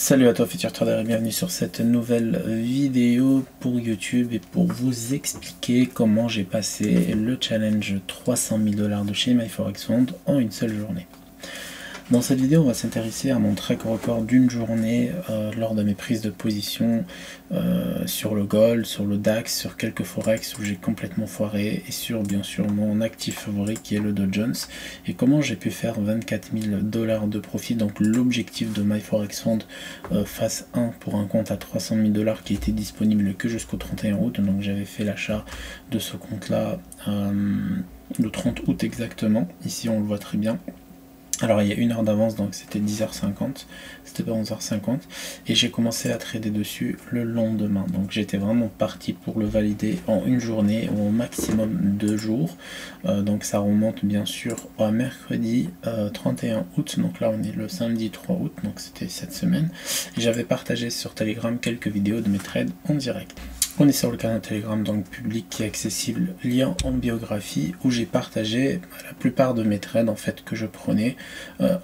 Salut à toi futur trader et bienvenue sur cette nouvelle vidéo pour YouTube et pour vous expliquer comment j'ai passé le challenge 300 000 $ de chez MyForexFund en une seule journée. Dans cette vidéo, on va s'intéresser à mon track record d'une journée lors de mes prises de position sur le Gold, sur le DAX, sur quelques Forex où j'ai complètement foiré et sur bien sûr mon actif favori qui est le Dow Jones et comment j'ai pu faire 24 000 $ de profit. Donc l'objectif de MyForexFund phase 1 pour un compte à 300 000 $ qui était disponible que jusqu'au 31 août. Donc j'avais fait l'achat de ce compte là le 30 août exactement. Ici on le voit très bien. Alors il y a une heure d'avance, donc c'était 10h50, c'était pas 11h50, et j'ai commencé à trader dessus le lendemain. Donc j'étais vraiment parti pour le valider en une journée ou au maximum 2 jours. Donc ça remonte bien sûr au mercredi 31 août, donc là on est le samedi 3 août, donc c'était cette semaine. Et j'avais partagé sur Telegram quelques vidéos de mes trades en direct. On est sur le canal Telegram donc public qui est accessible, lien en biographie, où j'ai partagé la plupart de mes trades en fait que je prenais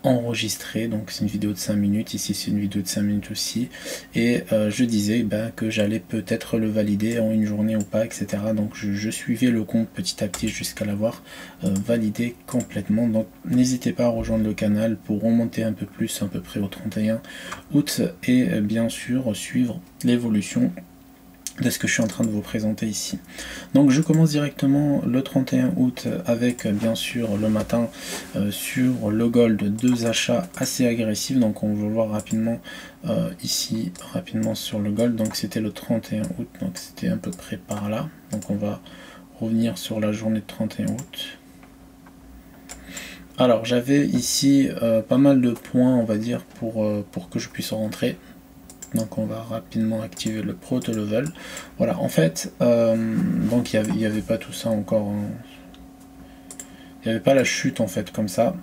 enregistrés. Donc c'est une vidéo de 5 minutes, ici c'est une vidéo de 5 minutes aussi, et je disais que j'allais peut-être le valider en une journée ou pas, etc. Donc je suivais le compte petit à petit jusqu'à l'avoir validé complètement. Donc n'hésitez pas à rejoindre le canal pour remonter un peu plus, à peu près au 31 août, et bien sûr suivre l'évolution de ce que je suis en train de vous présenter ici. Donc je commence directement le 31 août avec bien sûr le matin sur le Gold, deux achats assez agressifs. Donc on va voir rapidement ici, rapidement sur le Gold. Donc c'était le 31 août, donc c'était à peu près par là. Donc on va revenir sur la journée de 31 août. Alors j'avais ici pas mal de points, on va dire, pour que je puisse rentrer. Donc on va rapidement activer le Pro to Level. Voilà, en fait, donc il n'y avait pas tout ça encore. Hein. Il n'y avait pas la chute en fait comme ça.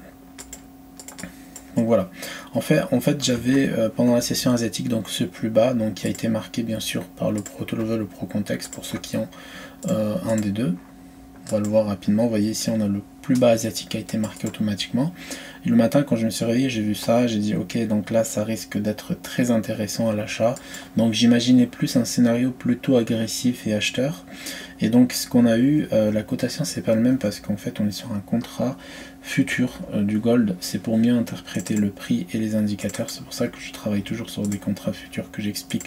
Donc voilà. En fait j'avais pendant la session asiatique donc ce plus bas, donc qui a été marqué bien sûr par le Pro to Level, le Pro Context pour ceux qui ont un des deux. On va le voir rapidement. Vous voyez ici on a le plus bas asiatique qui a été marqué automatiquement. Et le matin quand je me suis réveillé, j'ai vu ça, j'ai dit ok, donc là ça risque d'être très intéressant à l'achat. Donc j'imaginais plus un scénario plutôt agressif et acheteur. Et donc ce qu'on a eu, la cotation c'est pas le même parce qu'en fait on est sur un contrat futur du Gold. C'est pour mieux interpréter le prix et les indicateurs. C'est pour ça que je travaille toujours sur des contrats futurs que j'explique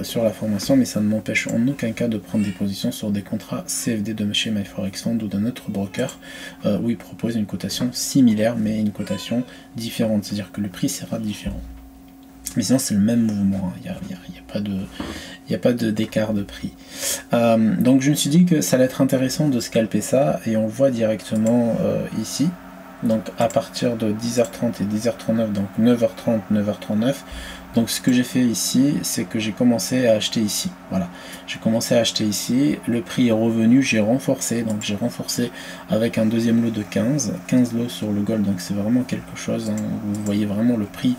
sur la formation, mais ça ne m'empêche en aucun cas de prendre des positions sur des contrats CFD de chez MyForexFund ou d'un autre broker où il propose une cotation similaire mais une cotation différente, c'est-à-dire que le prix sera différent. Mais sinon c'est le même mouvement, il n'y a pas d'écart de prix. Donc je me suis dit que ça allait être intéressant de scalper ça, et on le voit directement ici. Donc à partir de 10h30 et 10h39, donc 9h30, 9h39. Donc ce que j'ai fait ici, c'est que j'ai commencé à acheter ici. Voilà, j'ai commencé à acheter ici, le prix est revenu, j'ai renforcé. Donc j'ai renforcé avec un deuxième lot de 15 lots sur le Gold. Donc c'est vraiment quelque chose, hein. Vous voyez vraiment le prix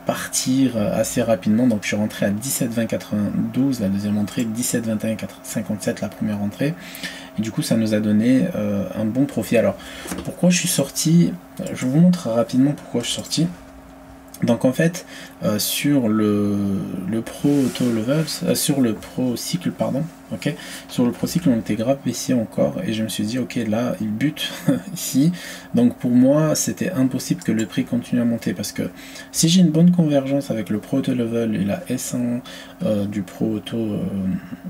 partir assez rapidement. Donc je suis rentré à 17,20,92 la deuxième entrée, 17,21,57 la première entrée. Et du coup ça nous a donné un bon profit. Alors pourquoi je suis sorti, je vous montre rapidement pourquoi je suis sorti. Donc en fait sur le Pro Auto Level, sur le Pro Cycle pardon, ok, sur le Pro Cycle on était grave baissier encore, et je me suis dit ok là il bute ici, donc pour moi c'était impossible que le prix continue à monter, parce que si j'ai une bonne convergence avec le Pro Auto Level et la S1 du Pro Auto,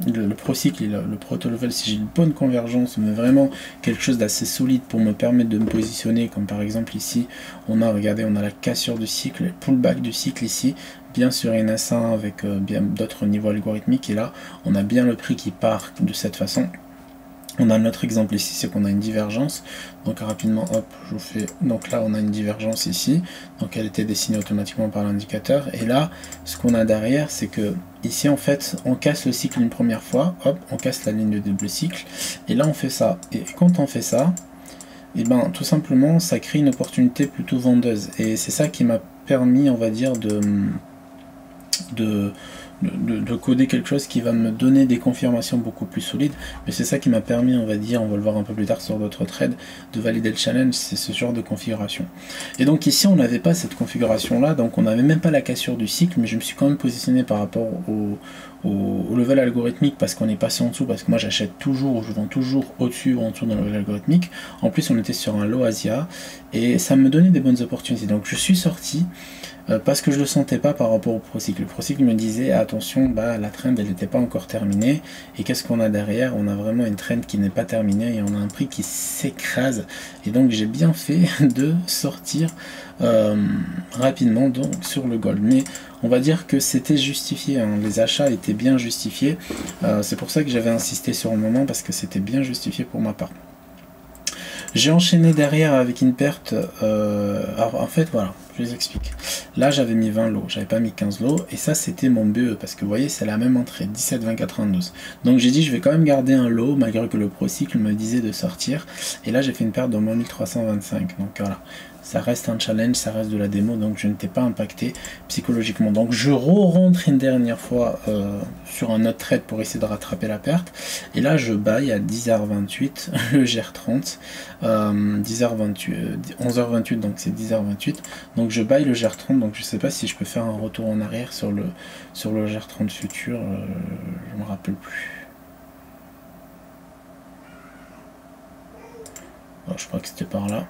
le Pro Cycle et le Pro Auto Level, si j'ai une bonne convergence, mais vraiment quelque chose d'assez solide pour me permettre de me positionner, comme par exemple ici on a, regardez, on a la cassure du cycle, pullback du cycle ici, bien sur une S1 avec bien d'autres niveaux algorithmiques, et là on a bien le prix qui part de cette façon. On a notre exemple ici, c'est qu'on a une divergence. Donc rapidement, hop, je vous fais. Donc là, on a une divergence ici. Donc elle était dessinée automatiquement par l'indicateur. Et là, ce qu'on a derrière, c'est que ici, en fait, on casse le cycle une première fois. Hop, on casse la ligne de double cycle. Et là, on fait ça. Et quand on fait ça, et ben tout simplement, ça crée une opportunité plutôt vendeuse. Et c'est ça qui m'a permis, on va dire, de coder quelque chose qui va me donner des confirmations beaucoup plus solides, mais c'est ça qui m'a permis, on va dire, on va le voir un peu plus tard sur d'autres trades, de valider le challenge, c'est ce genre de configuration. Et donc ici on n'avait pas cette configuration là, donc on n'avait même pas la cassure du cycle, mais je me suis quand même positionné par rapport au level algorithmique parce qu'on est passé en dessous, parce que moi j'achète toujours, je vends toujours au-dessus ou en dessous dans le level algorithmique. En plus on était sur un low Asia et ça me donnait des bonnes opportunités, donc je suis sorti parce que je le sentais pas par rapport au ProCycle. Le ProCycle me disait attention, bah la trend elle n'était pas encore terminée, et qu'est-ce qu'on a derrière? On a vraiment une trend qui n'est pas terminée et on a un prix qui s'écrase, et donc j'ai bien fait de sortir rapidement donc sur le gold, mais on va dire que c'était justifié, hein. Les achats étaient bien justifiés, c'est pour ça que j'avais insisté sur le moment, parce que c'était bien justifié pour ma part. J'ai enchaîné derrière avec une perte, alors en fait voilà, je les explique. Là j'avais mis 20 lots, j'avais pas mis 15 lots, et ça c'était mon BE, parce que vous voyez c'est la même entrée, 17, 20, 92. Donc j'ai dit je vais quand même garder un lot, malgré que le ProCycle me disait de sortir, et là j'ai fait une perte de moins 1325, donc voilà. Ça reste un challenge, ça reste de la démo, donc je n'étais pas impacté psychologiquement. Donc je rentre une dernière fois sur un autre trade pour essayer de rattraper la perte. Et là je buy à 10h28 le GR30, 10h28, 11h28, donc c'est 10h28. Donc je buy le GR30, donc je sais pas si je peux faire un retour en arrière sur le GR30 futur, je me rappelle plus. Alors, je crois que c'était par là.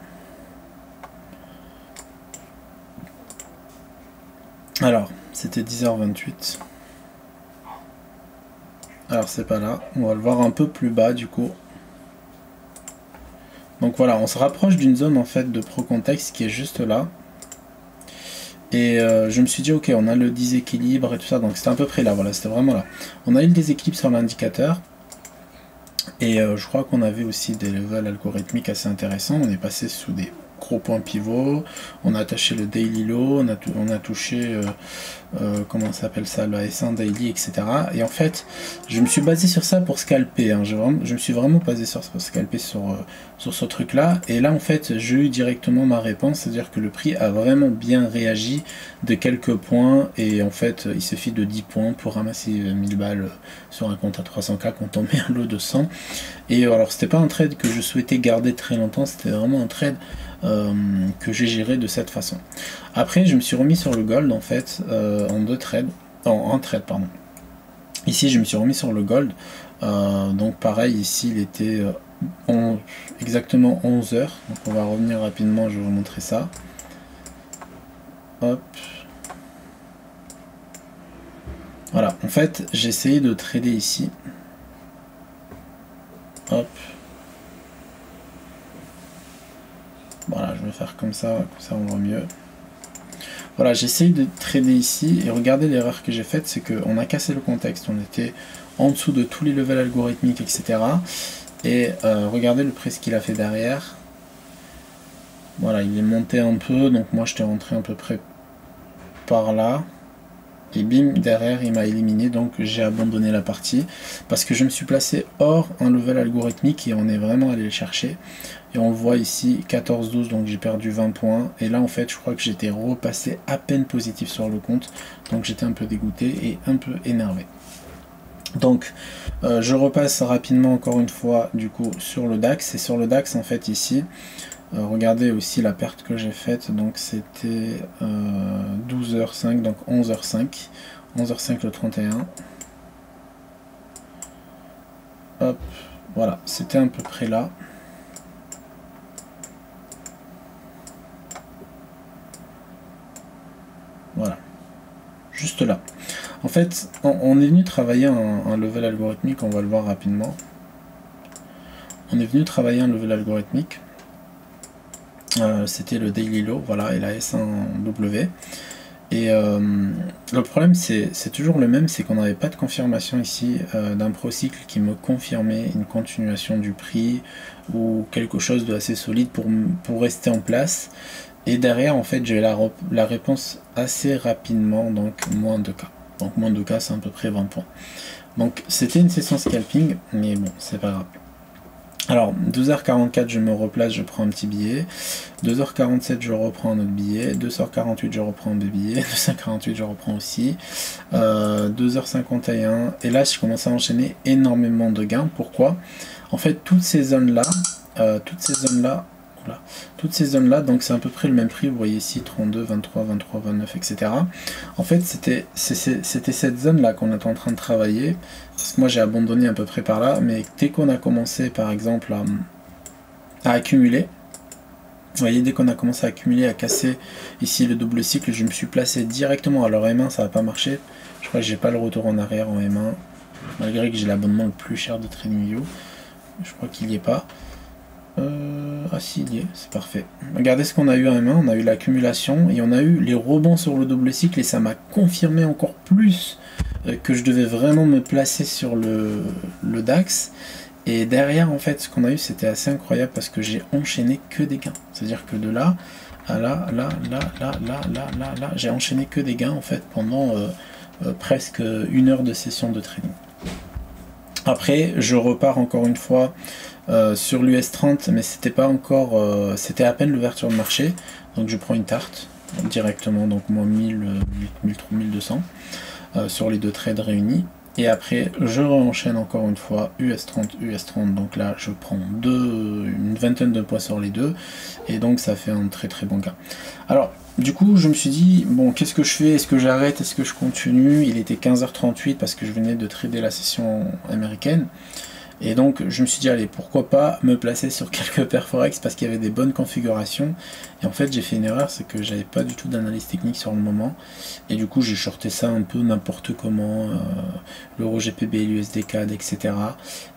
Alors, c'était 10h28. Alors, c'est pas là. On va le voir un peu plus bas, du coup. Donc voilà, on se rapproche d'une zone, en fait, de pro-contexte qui est juste là. Et je me suis dit, ok, on a le déséquilibre et tout ça. Donc, c'était à peu près là. Voilà, c'était vraiment là. On a eu le déséquilibre sur l'indicateur. Et je crois qu'on avait aussi des levels algorithmiques assez intéressants. On est passé sous des gros points pivots, on a attaché le daily low, on a touché comment ça s'appelle ça, le S1 daily, etc. Et en fait je me suis basé sur ça pour scalper, hein. Je me suis vraiment basé sur scalper sur ce truc là, et là en fait j'ai eu directement ma réponse, c'est à dire que le prix a vraiment bien réagi de quelques points, et en fait il suffit de 10 points pour ramasser 1000 balles sur un compte à 300K quand on met un lot de 100. Et alors c'était pas un trade que je souhaitais garder très longtemps, c'était vraiment un trade que j'ai géré de cette façon. Après je me suis remis sur le gold en fait en deux trades, en un trade pardon. Ici je me suis remis sur le gold, donc pareil ici il était exactement 11 heures, donc on va revenir rapidement, je vais vous montrer ça. Hop. Voilà, en fait j'ai essayé de trader ici. Hop. Voilà, je vais faire comme ça on voit mieux. Voilà, j'essaye de trader ici, et regardez l'erreur que j'ai faite, c'est qu'on a cassé le contexte, on était en dessous de tous les levels algorithmiques, etc. Et regardez le prix ce qu'il a fait derrière. Voilà, il est monté un peu, donc moi j'étais rentré à peu près par là. Et bim, derrière il m'a éliminé, donc j'ai abandonné la partie parce que je me suis placé hors un level algorithmique et on est vraiment allé le chercher. Et on le voit ici 14-12, donc j'ai perdu 20 points. Et là en fait je crois que j'étais repassé à peine positif sur le compte, donc j'étais un peu dégoûté et un peu énervé. Donc je repasse rapidement encore une fois du coup sur le DAX, et sur le DAX en fait ici regardez aussi la perte que j'ai faite, donc c'était 12h05, donc 11h05, 11h05 le 31. Hop, voilà, c'était à peu près là. Voilà, juste là. En fait, on est venu travailler un level algorithmique, on va le voir rapidement. On est venu travailler un level algorithmique. C'était le daily low, voilà, et la S1W. Et le problème c'est toujours le même, c'est qu'on n'avait pas de confirmation ici d'un ProCycle qui me confirmait une continuation du prix ou quelque chose de assez solide pour rester en place. Et derrière en fait j'ai eu la réponse assez rapidement, donc moins 2K. Donc moins 2K c'est à peu près 20 points. Donc c'était une session scalping, mais bon c'est pas grave. Alors 12h44 je me replace, je prends un petit billet, 2h47 je reprends un autre billet, 2h48 je reprends un billet, 2h48 je reprends aussi, 2h51 et là je commence à enchaîner énormément de gains. Pourquoi? En fait toutes ces zones là, toutes ces zones là, donc c'est à peu près le même prix, vous voyez ici 32, 23, 23, 29, etc. En fait c'était cette zone là qu'on est en train de travailler, parce que moi j'ai abandonné à peu près par là, mais dès qu'on a commencé par exemple à accumuler, vous voyez, dès qu'on a commencé à accumuler, à casser ici le double cycle, je me suis placé directement. Alors M1 ça va pas marcher, je crois que j'ai pas le retour en arrière en M1, malgré que j'ai l'abonnement le plus cher de TradingView, je crois qu'il y est pas. Ah si, il y est, c'est parfait. Regardez ce qu'on a eu en M1, on a eu l'accumulation et on a eu les rebonds sur le double cycle et ça m'a confirmé encore plus que je devais vraiment me placer sur le DAX. Et derrière en fait ce qu'on a eu c'était assez incroyable parce que j'ai enchaîné que des gains. C'est-à-dire que de là à là, j'ai enchaîné que des gains en fait pendant presque 1 heure de session de trading. Après je repars encore une fois sur l'US 30, mais c'était pas encore, c'était à peine l'ouverture de marché, donc je prends une tarte directement, donc moins 1200 sur les deux trades réunis, et après je enchaîne encore une fois US 30, donc là je prends une vingtaine de points sur les deux, et donc ça fait un très très bon gain. Alors du coup je me suis dit, bon qu'est-ce que je fais, est-ce que j'arrête, est-ce que je continue? Il était 15h38 parce que je venais de trader la session américaine. Et donc je me suis dit allez pourquoi pas me placer sur quelques paires forex parce qu'il y avait des bonnes configurations. Et en fait j'ai fait une erreur, c'est que j'avais pas du tout d'analyse technique sur le moment. Et du coup j'ai shorté ça un peu n'importe comment, l'euro GPB, l'USD CAD, etc.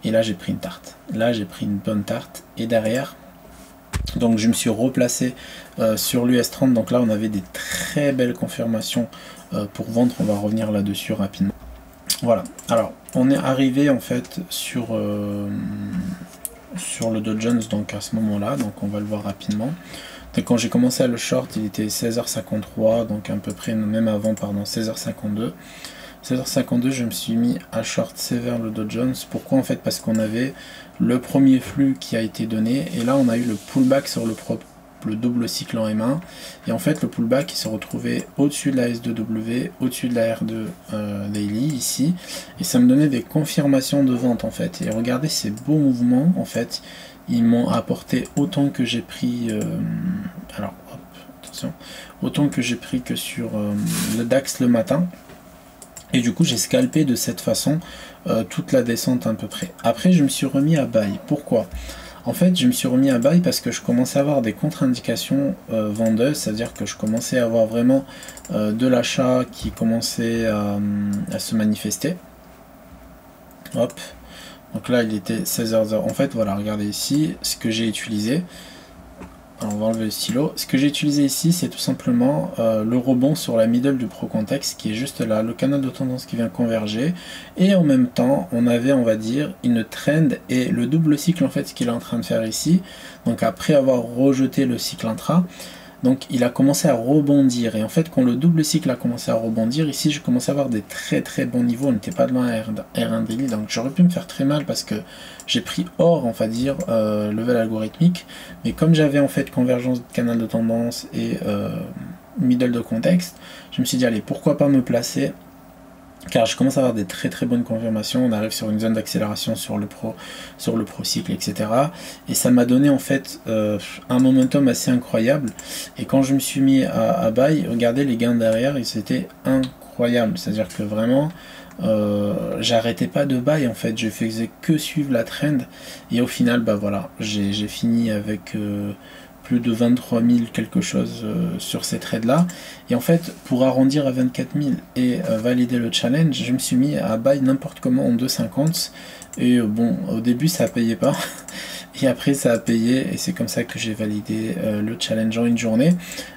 Et là j'ai pris une tarte. Là j'ai pris une bonne tarte. Et derrière, donc je me suis replacé sur l'US 30. Donc là on avait des très belles confirmations pour vendre. On va revenir là-dessus rapidement. Voilà, alors on est arrivé en fait sur le Dow Jones donc à ce moment là, donc on va le voir rapidement. Donc quand j'ai commencé à le short il était 16h53, donc à peu près même avant, pardon, 16h52. 16h52 je me suis mis à short sévère le Dow Jones. Pourquoi en fait? Parce qu'on avait le premier flux qui a été donné et là on a eu le pullback sur le double cycle en M1 et en fait le pullback il se retrouvait au-dessus de la S2W, au-dessus de la R2 daily ici, et ça me donnait des confirmations de vente en fait. Et regardez ces beaux mouvements en fait, ils m'ont apporté autant que j'ai pris alors hop, attention, autant que j'ai pris que sur le DAX le matin. Et du coup j'ai scalpé de cette façon toute la descente à peu près. Après je me suis remis à buy. Pourquoi? En fait, je me suis remis à buy parce que je commençais à avoir des contre-indications vendeuses, c'est-à-dire que je commençais à avoir vraiment de l'achat qui commençait à se manifester. Hop, donc là il était 16h. En fait, voilà, regardez ici ce que j'ai utilisé. Alors, on va enlever le stylo. Ce que j'ai utilisé ici, c'est tout simplement le rebond sur la middle du Pro Context qui est juste là, le canal de tendance qui vient converger. Et en même temps, on avait, on va dire, une trend et le double cycle, en fait, ce qu'il est en train de faire ici. Donc, après avoir rejeté le cycle intra, donc il a commencé à rebondir. Et en fait, quand le double cycle a commencé à rebondir, ici, je commençais à avoir des très très bons niveaux. On n'était pas loin à R1 daily, donc j'aurais pu me faire très mal parce que j'ai pris hors, on va dire, level algorithmique. Mais comme j'avais en fait convergence de canal de tendance et middle de contexte, je me suis dit, allez, pourquoi pas me placer, car je commence à avoir des très très bonnes confirmations. On arrive sur une zone d'accélération sur le pro cycle, etc. Et ça m'a donné en fait un momentum assez incroyable. Et quand je me suis mis à buy, regardez les gains derrière, ils étaient incroyables. C'est-à-dire que vraiment, j'arrêtais pas de buy en fait, je faisais que suivre la trend. Et au final, bah voilà, j'ai fini avec plus de 23 000 quelque chose sur ces trades là. Et en fait pour arrondir à 24 000 et valider le challenge, je me suis mis à buy n'importe comment en 2,50 et bon au début ça payait pas et après ça a payé et c'est comme ça que j'ai validé le challenge en une journée.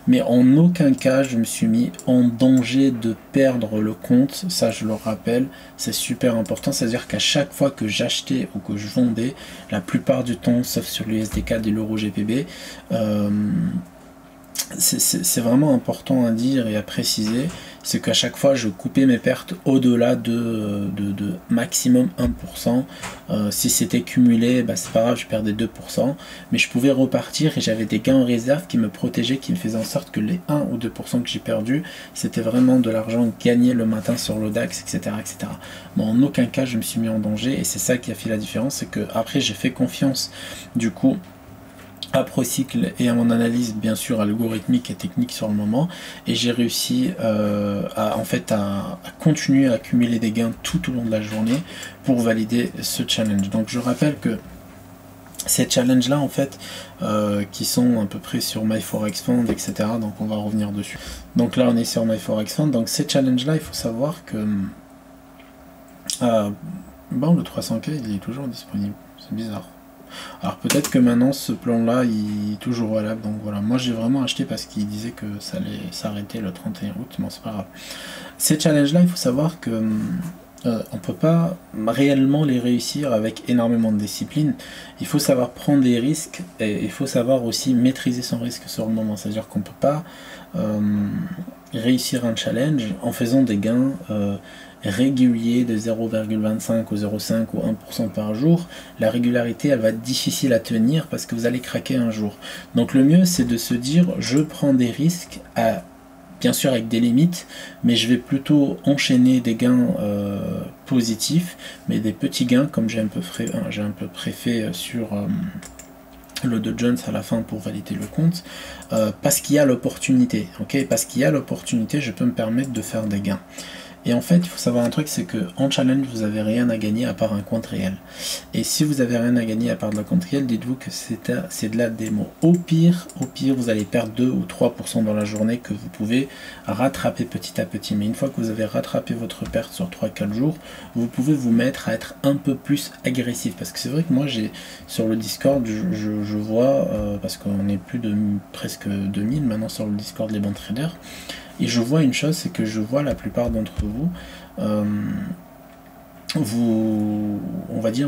Mais en aucun cas je me suis mis en danger de perdre le compte, ça je le rappelle, c'est super important. C'est à dire qu'à chaque fois que j'achetais ou que je vendais, la plupart du temps sauf sur l'USD-CAD et l'euro GPB, c'est vraiment important à dire et à préciser, c'est qu'à chaque fois je coupais mes pertes au-delà de maximum 1%. Si c'était cumulé, bah, c'est pas grave, je perdais 2%, mais je pouvais repartir et j'avais des gains en réserve qui me protégeaient, qui me faisaient en sorte que les 1 ou 2% que j'ai perdu, c'était vraiment de l'argent gagné le matin sur le DAX, etc. etc. Bon, en aucun cas je me suis mis en danger, et c'est ça qui a fait la différence, c'est que après j'ai fait confiance du coup à Procycle et à mon analyse bien sûr algorithmique et technique sur le moment, et j'ai réussi à continuer à accumuler des gains tout au long de la journée pour valider ce challenge. Donc je rappelle que ces challenges là en fait qui sont à peu près sur MyForexFund, etc. Donc on va revenir dessus. Donc là on est sur MyForexFund. Donc ces challenges là, il faut savoir que bon, le 300K il est toujours disponible, c'est bizarre. Alors peut-être que maintenant ce plan là il est toujours valable, donc voilà, moi j'ai vraiment acheté parce qu'il disait que ça allait s'arrêter le 31 août, mais c'est pas grave. Ces challenges là, il faut savoir que on peut pas réellement les réussir avec énormément de discipline. Il faut savoir prendre des risques, et il faut savoir aussi maîtriser son risque sur le moment, c'est à dire qu'on peut pas réussir un challenge en faisant des gains régulier de 0,25 ou 0,5 ou 1% par jour. La régularité elle va être difficile à tenir parce que vous allez craquer un jour. Donc le mieux c'est de se dire je prends des risques, bien sûr avec des limites, mais je vais plutôt enchaîner des gains positifs, mais des petits gains comme j'ai un peu fait sur le Dow Jones à la fin pour valider le compte, parce qu'il y a l'opportunité, ok, parce qu'il y a l'opportunité, je peux me permettre de faire des gains. Et en fait, il faut savoir un truc, c'est que en challenge, vous n'avez rien à gagner à part un compte réel. Et si vous n'avez rien à gagner à part de la compte réel, dites-vous que c'est de la démo. Au pire, vous allez perdre 2 ou 3% dans la journée que vous pouvez rattraper petit à petit. Mais une fois que vous avez rattrapé votre perte sur 3-4 jours, vous pouvez vous mettre à être un peu plus agressif. Parce que c'est vrai que moi, sur le Discord, je vois, parce qu'on est plus de presque 2000 maintenant sur le Discord les bons traders, et je vois une chose, c'est que je vois la plupart d'entre vous, on va dire,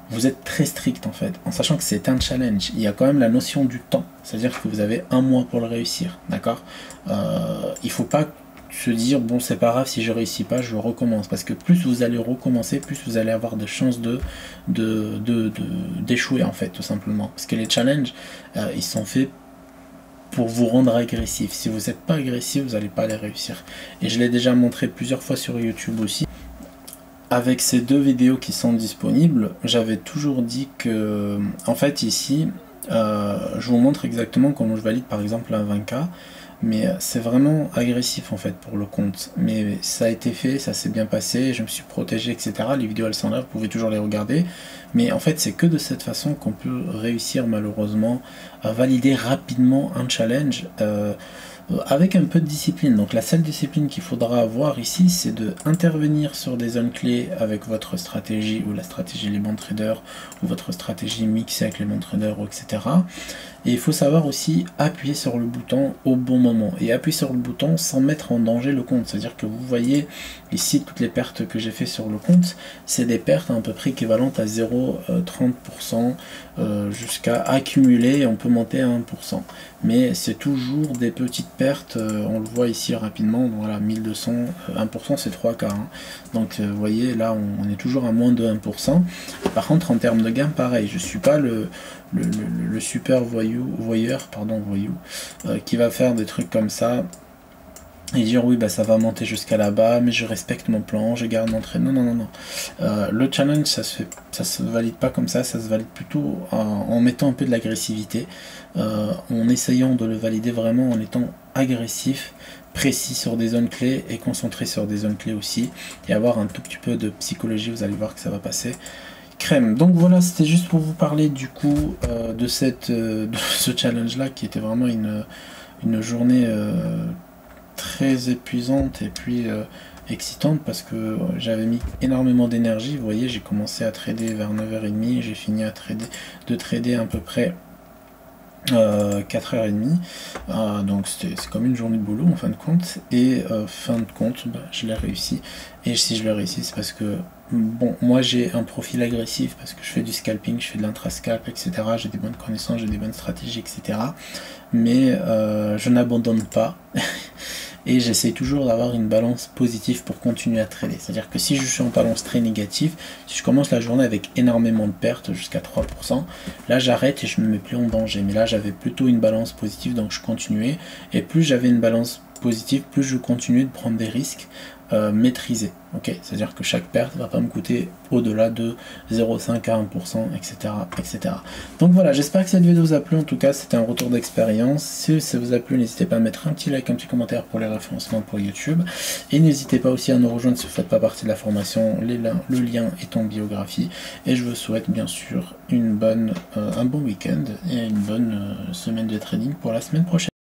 vous êtes très strict en fait, en sachant que c'est un challenge. Il y a quand même la notion du temps, c'est-à-dire que vous avez un mois pour le réussir, d'accord. Il faut pas se dire, bon c'est pas grave si je réussis pas, je recommence, parce que plus vous allez recommencer, plus vous allez avoir de chances d'échouer en fait, tout simplement. Parce que les challenges, ils sont faits pour vous rendre agressif. Si vous n'êtes pas agressif, vous n'allez pas les réussir. Et je l'ai déjà montré plusieurs fois sur YouTube aussi. Avec ces deux vidéos qui sont disponibles, j'avais toujours dit que, en fait ici, je vous montre exactement comment je valide par exemple un 20K, mais c'est vraiment agressif en fait pour le compte. Mais ça a été fait, ça s'est bien passé, je me suis protégé, etc. Les vidéos elles sont là, vous pouvez toujours les regarder. Mais en fait c'est que de cette façon qu'on peut réussir malheureusement à valider rapidement un challenge avec un peu de discipline. Donc la seule discipline qu'il faudra avoir ici, c'est de intervenir sur des zones clés avec votre stratégie, ou la stratégie les bons traders, ou votre stratégie mixée avec les bons traders, etc. Et il faut savoir aussi appuyer sur le bouton au bon moment, et appuyer sur le bouton sans mettre en danger le compte. C'est-à-dire que vous voyez ici toutes les pertes que j'ai fait sur le compte, c'est des pertes à peu près équivalentes à 0,30% jusqu'à accumuler, on peut monter à 1%. Mais c'est toujours des petites pertes, on le voit ici rapidement, voilà, 1200, 1% c'est 3K. Hein. Donc vous voyez là on est toujours à moins de 1%. Par contre en termes de gain pareil, je suis pas le super voyeur qui va faire des trucs comme ça et dire oui bah ça va monter jusqu'à là-bas mais je respecte mon plan, je garde mon trade. Non. Le challenge ça se valide pas comme ça se valide plutôt en mettant un peu de l'agressivité, en essayant de le valider vraiment en étant agressif, précis sur des zones clés et concentré sur des zones clés aussi, et avoir un tout petit peu de psychologie, vous allez voir que ça va passer crème. Donc voilà, c'était juste pour vous parler du coup de ce challenge là qui était vraiment une journée très épuisante et puis excitante, parce que j'avais mis énormément d'énergie. Vous voyez, j'ai commencé à trader vers 9h30, j'ai fini à trader à peu près 4h30, donc c'est comme une journée de boulot en fin de compte, et fin de compte bah, je l'ai réussi, et si je l'ai réussi c'est parce que bon, moi j'ai un profil agressif parce que je fais du scalping, je fais de l'intrascalp, etc. J'ai des bonnes connaissances, j'ai des bonnes stratégies, etc. Mais je n'abandonne pas. Et j'essaie toujours d'avoir une balance positive pour continuer à trader. C'est-à-dire que si je suis en balance très négative, si je commence la journée avec énormément de pertes, jusqu'à 3%, là j'arrête et je me mets plus en danger. Mais là j'avais plutôt une balance positive, donc je continuais. Et plus j'avais une balance positive, plus je continuais de prendre des risques maîtrisés. Okay, c'est-à-dire que chaque perte ne va pas me coûter au-delà de 0,5 à 1%, etc., etc. Donc voilà, j'espère que cette vidéo vous a plu. En tout cas, c'était un retour d'expérience. Si ça vous a plu, n'hésitez pas à mettre un petit like, un petit commentaire pour les référencements pour YouTube. Et n'hésitez pas aussi à nous rejoindre si vous ne faites pas partie de la formation. Le lien est en biographie. Et je vous souhaite bien sûr un bon week-end et une bonne semaine de trading pour la semaine prochaine.